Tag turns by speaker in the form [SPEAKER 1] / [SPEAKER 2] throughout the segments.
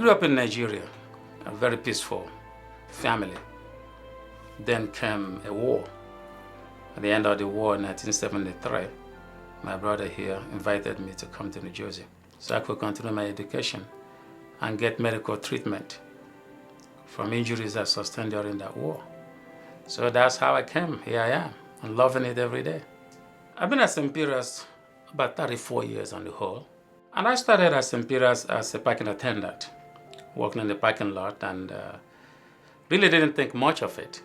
[SPEAKER 1] grew up in Nigeria, a very peaceful family. Then came a war. At the end of the war in 1973, my brother here invited me to come to New Jersey so I could continue my education and get medical treatment from injuries I sustained during that war. So that's how I came. Here I am. I'm loving it every day. I've been at St. Peter's about 34 years on the whole. And I started at St. Peter's as a parking attendant, working in the parking lot, and really didn't think much of it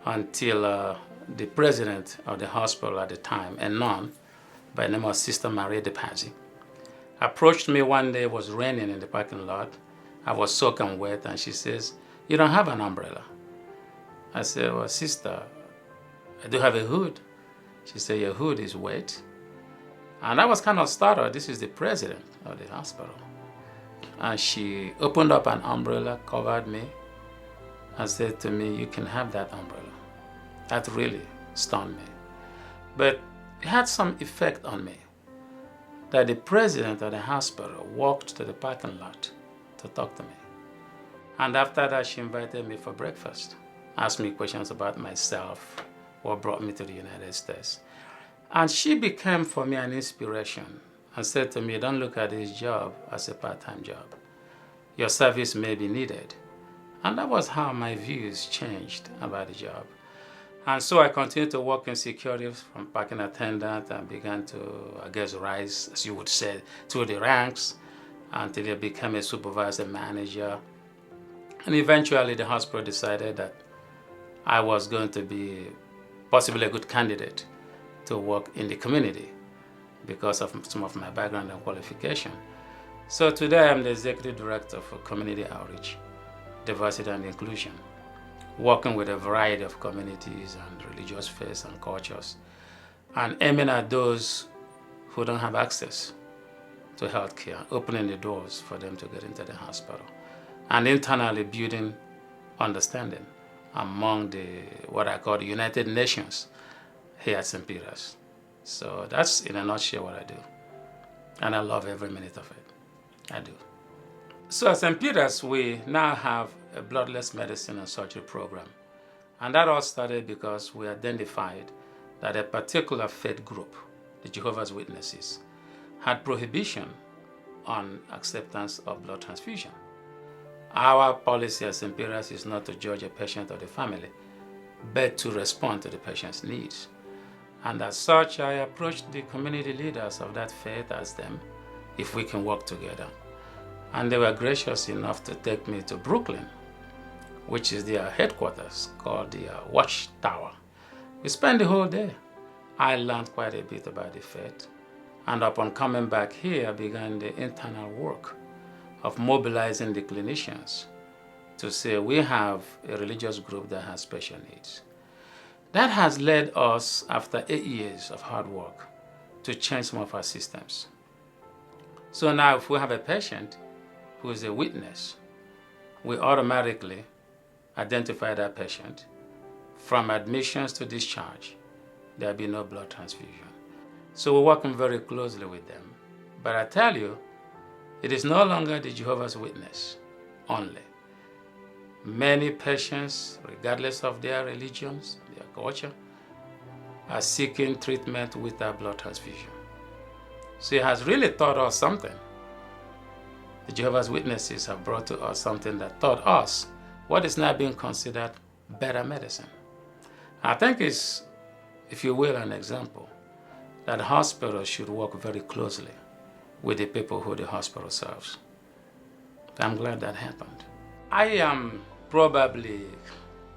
[SPEAKER 1] until the president of the hospital at the time, a nun by the name of Sister Maria De Pazzi, approached me one day. It was raining in the parking lot. I was soaking wet, and she says, "You don't have an umbrella." I said, "Well, sister, I do have a hood." She said, "Your hood is wet." And I was kind of startled. This is the president of the hospital. And she opened up an umbrella, covered me, and said to me, "You can have that umbrella." That really stunned me. But it had some effect on me that the president of the hospital walked to the parking lot to talk to me. And after that, she invited me for breakfast, asked me questions about myself, what brought me to the United States. And she became for me an inspiration and said to me, "Don't look at this job as a part-time job. Your service may be needed." And that was how my views changed about the job. And so I continued to work in security from parking attendant and began to, rise, as you would say, through the ranks until I became a supervisor manager. And eventually the hospital decided that I was going to be possibly a good candidate to work in the community because of some of my background and qualification. So today I'm the executive director for community outreach, diversity and inclusion, working with a variety of communities and religious faiths and cultures, and aiming at those who don't have access to health care, opening the doors for them to get into the hospital, and internally building understanding among what I call the United Nations here at St. Peter's. So that's in a nutshell what I do. And I love every minute of it. I do. So at St. Peter's, we now have a bloodless medicine and surgery program. And that all started because we identified that a particular faith group, the Jehovah's Witnesses, had prohibition on acceptance of blood transfusion. Our policy at St. Peter's is not to judge a patient or the family, but to respond to the patient's needs. And as such, I approached the community leaders of that faith, asked them if we can work together. And they were gracious enough to take me to Brooklyn, which is their headquarters, called the Watchtower. We spent the whole day. I learned quite a bit about the faith. And upon coming back here, I began the internal work of mobilizing the clinicians to say we have a religious group that has special needs. That has led us, after 8 years of hard work, to change some of our systems. So now if we have a patient who is a witness, we automatically identify that patient. From admissions to discharge, there'll be no blood transfusion. So we're working very closely with them. But I tell you, it is no longer the Jehovah's Witness only. Many patients, regardless of their religions, their culture, are seeking treatment without blood transfusion. So it has really taught us something. The Jehovah's Witnesses have brought to us something that taught us what is now being considered better medicine. I think it's, if you will, an example that hospitals should work very closely with the people who the hospital serves. I'm glad that happened. I am probably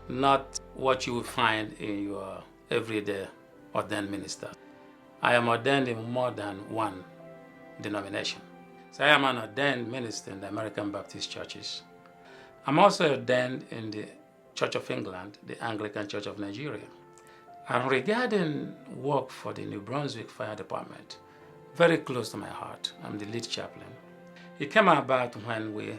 [SPEAKER 1] not what you would find in your everyday ordained minister. I am ordained in more than one denomination. So I am an ordained minister in the American Baptist churches. I'm also ordained in the Church of England, the Anglican Church of Nigeria. And regarding work for the New Brunswick Fire Department, very close to my heart, I'm the lead chaplain. It came about when we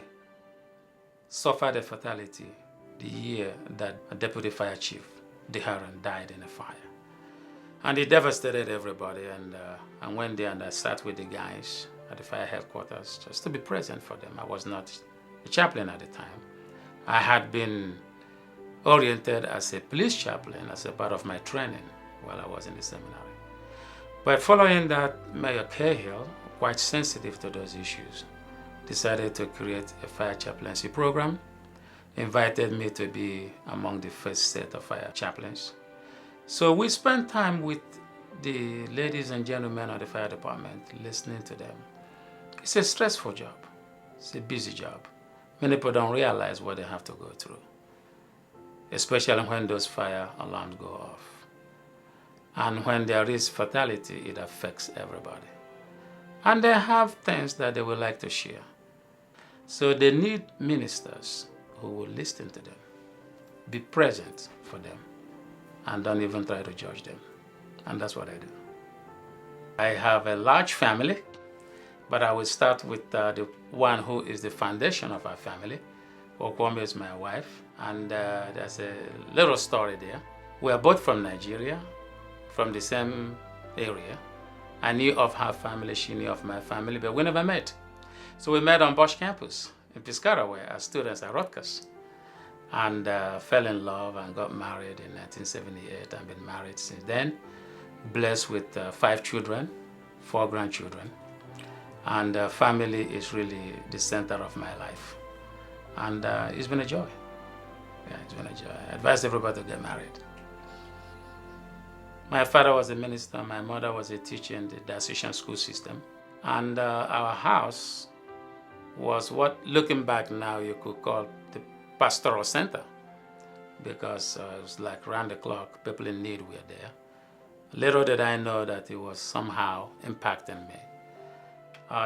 [SPEAKER 1] suffered a fatality the year that a deputy fire chief, Deharan, died in a fire. And it devastated everybody, and I went there and I sat with the guys at the fire headquarters just to be present for them. I was not a chaplain at the time. I had been oriented as a police chaplain as a part of my training while I was in the seminary. But following that, Mayor Cahill, quite sensitive to those issues, decided to create a fire chaplaincy program, invited me to be among the first set of fire chaplains. So we spent time with the ladies and gentlemen of the fire department, listening to them. It's a stressful job. It's a busy job. Many people don't realize what they have to go through, especially when those fire alarms go off. And when there is fatality, it affects everybody. And they have things that they would like to share. So they need ministers who will listen to them, be present for them, and don't even try to judge them. And that's what I do. I have a large family, but I will start with the one who is the foundation of our family. Okwome is my wife, and there's a little story there. We are both from Nigeria, from the same area. I knew of her family, she knew of my family, but we never met. So we met on Bosch campus in Piscataway as students at Rutgers, and fell in love and got married in 1978 and been married since then. Blessed with 5 children, 4 grandchildren, and family is really the center of my life. And it's been a joy. Yeah, it's been a joy. I advise everybody to get married. My father was a minister, my mother was a teacher in the DRCC school system. And our house was what, looking back now, you could call the Pastoral Center, because it was like round the clock, people in need were there. Little did I know that it was somehow impacting me.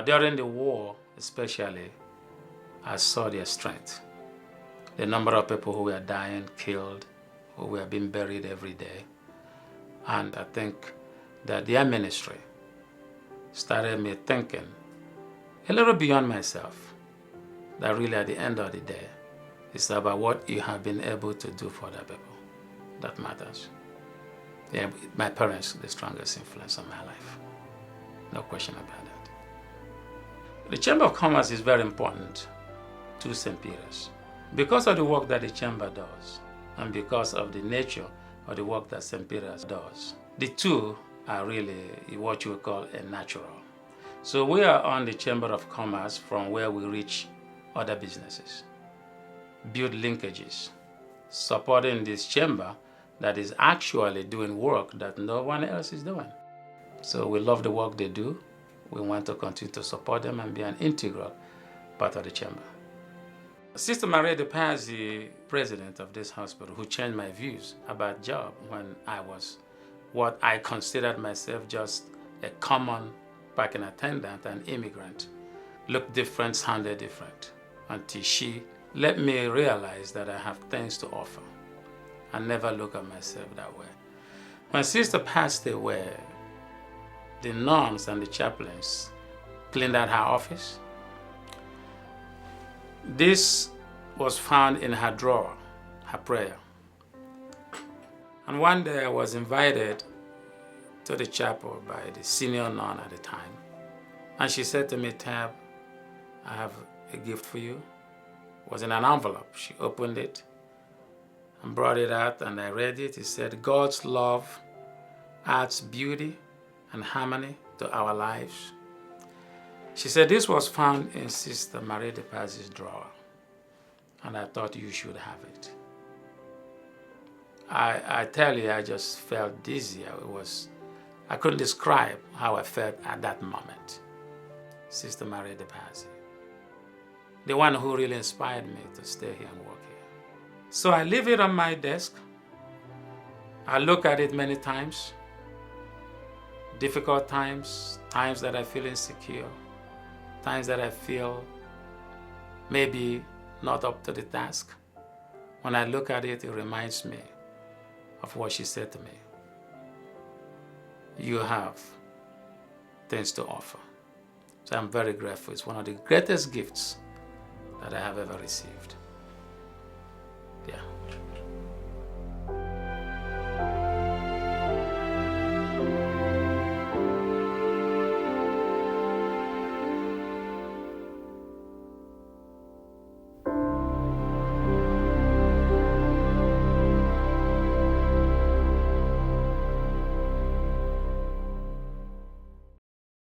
[SPEAKER 1] During the war, especially, I saw their strength. The number of people who were dying, killed, who were being buried every day. And I think that their ministry started me thinking a little beyond myself, that really at the end of the day, it's about what you have been able to do for other people that matters. Yeah, my parents, the strongest influence on my life. No question about that. The Chamber of Commerce is very important to St. Peter's because of the work that the Chamber does and because of the nature of the work that St. Peter's does. The two are really what you would call a natural. So we are on the Chamber of Commerce from where we reach other businesses, build linkages, supporting this chamber that is actually doing work that no one else is doing. So we love the work they do. We want to continue to support them and be an integral part of the chamber. Sister Maria De Paz, the president of this hospital, who changed my views about job when I was what I considered myself just a common parking attendant, an immigrant, looked different, sounded different, until she let me realize that I have things to offer. I never look at myself that way. When Sister passed away, the nuns and the chaplains cleaned out her office. This was found in her drawer, her prayer. And one day I was invited to the chapel by the senior nun at the time. And she said to me, "Tab, I have a gift for you." It was in an envelope. She opened it and brought it out, and I read it. It said, "God's love adds beauty and harmony to our lives." She said this was found in Sister Maria De Paz's drawer, and I thought you should have it. I tell you, I just felt dizzy. I couldn't describe how I felt at that moment. Sister Maria De Paz, the one who really inspired me to stay here and work here. So I leave it on my desk. I look at it many times. Difficult times, times that I feel insecure, times that I feel maybe not up to the task. When I look at it, it reminds me of what she said to me. You have things to offer. So I'm very grateful. It's one of the greatest gifts that I have ever received.